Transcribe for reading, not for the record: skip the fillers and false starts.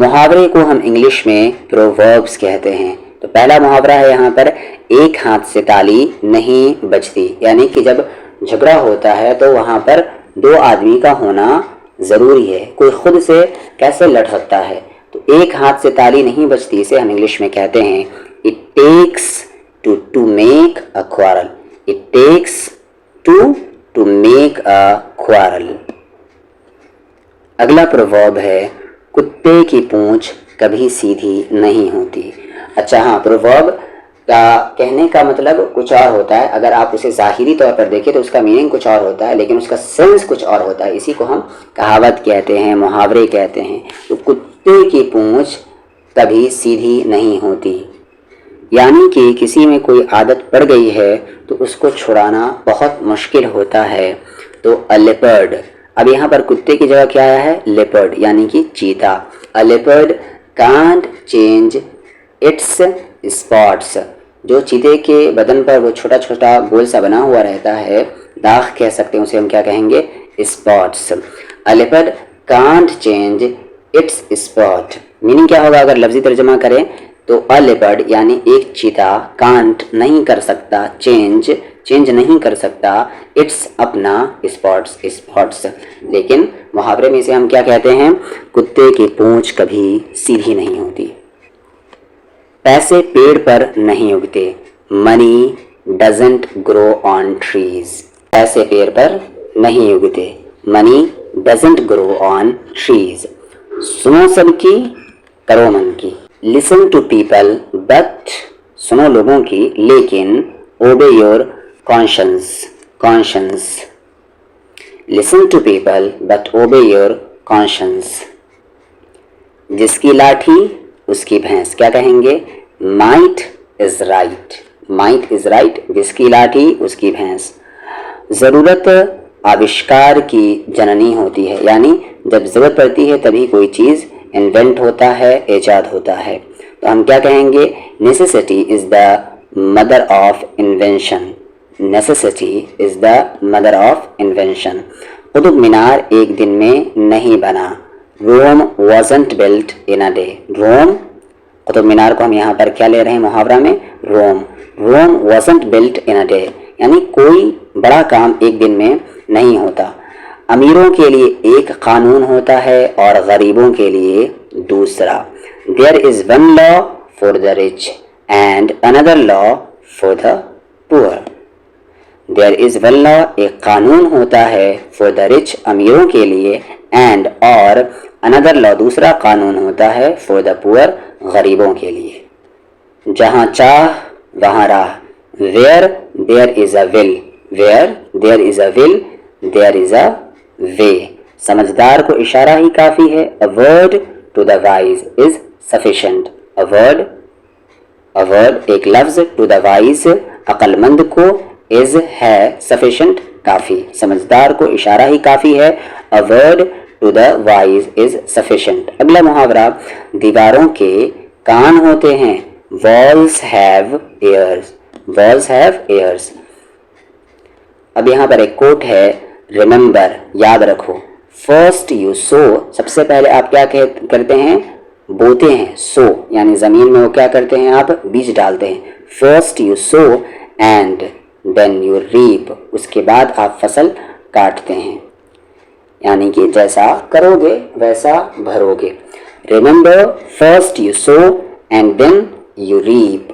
मुहावरे को हम इंग्लिश में प्रोवर्ब्स कहते हैं। तो पहला मुहावरा है यहाँ पर, एक हाथ से ताली नहीं बजती, यानी कि जब झगड़ा होता है तो वहाँ पर दो आदमी का होना ज़रूरी है, कोई खुद से कैसे लड़ सकता है। तो एक हाथ से ताली नहीं बजती, इसे हम इंग्लिश में कहते हैं it takes to make a quarrel. It takes to make a quarrel. अगला प्रोवर्ब है, कुत्ते की पूंछ कभी सीधी नहीं होती। अच्छा हाँ, प्रोवर्ब का कहने का मतलब कुछ और होता है, अगर आप उसे ज़ाहिरी तौर पर देखें तो उसका मीनिंग कुछ और होता है, लेकिन उसका सेंस कुछ और होता है। इसी को हम कहावत कहते हैं, मुहावरे कहते हैं। तो कुत्ते की पूंछ कभी सीधी नहीं होती, यानी कि किसी में कोई आदत पड़ गई है तो उसको छुड़ाना बहुत मुश्किल होता है। तो अ लेपर्ड, अब यहाँ पर कुत्ते की जगह क्या आया है, लेपर्ड, यानी कि चीता। अ leopard can't change it's spots. जो चीते के बदन पर वो छोटा छोटा गोल सा बना हुआ रहता है, दाग कह सकते हैं, उसे हम क्या कहेंगे, spots. A leopard can't change it's spot. Meaning क्या होगा अगर लफ्जी तर्जमा करें तो अ लेपर्ड यानी एक चीता, कांट नहीं कर सकता, चेंज नहीं कर सकता, इट्स अपना स्पॉट्स। लेकिन मुहावरे में इसे हम क्या कहते हैं, कुत्ते की पूंछ कभी सीधी नहीं होती। पैसे पेड़ पर नहीं उगते, money doesn't grow on trees. पैसे पेड़ पर नहीं उगते, money doesn't grow on trees. सुनो सबकी, करो मन की। लिसन टू पीपल बट, सुनो लोगों की लेकिन obey your conscience. Listen to people but obey your conscience. जिसकी लाठी उसकी भैंस, क्या कहेंगे, might is right. Might is right, जिसकी लाठी उसकी भैंस। ज़रूरत आविष्कार की जननी होती है, यानी जब ज़रूरत पड़ती है तभी कोई चीज़ इन्वेंट होता है, ईजाद होता है। तो हम क्या कहेंगे, necessity is the mother of invention. Necessity is the mother of invention. Qutub Minar एक दिन में नहीं बना, रोम wasn't built in a day। रोम, कुतुब मीनार को हम यहाँ पर क्या ले रहे हैं मुहावरा में, रोम wasn't built in a day, यानी कोई बड़ा काम एक दिन में नहीं होता। अमीरों के लिए एक कानून होता है और गरीबों के लिए दूसरा। There is one law for the rich and another law for the poor। There is one law, एक कानून होता है, for the rich, अमीरों के लिए, and और another law, दूसरा कानून होता है, for the poor, गरीबों के लिए। जहाँ चाह वहाँ राह, where there is a will, where there is a will there is a way। समझदार को इशारा ही काफ़ी है। A word to the wise is sufficient। A word एक लफ्ज़, to the wise अक्लमंद को, is है, sufficient काफ़ी, समझदार को इशारा ही काफ़ी है। A word to the wise is sufficient। अगला मुहावरा, दीवारों के कान होते हैं, walls have ears। walls have ears। अब यहाँ पर एक कोट है, रिमेंबर, याद रखो। फर्स्ट यू सो, सबसे पहले आप क्या करते हैं, बोते हैं। सो यानी ज़मीन में वो क्या करते हैं, आप बीज डालते हैं। First you sow and then you reap, उसके बाद आप फसल काटते हैं, यानी कि जैसा करोगे वैसा भरोगे। Remember, first you sow and then you reap.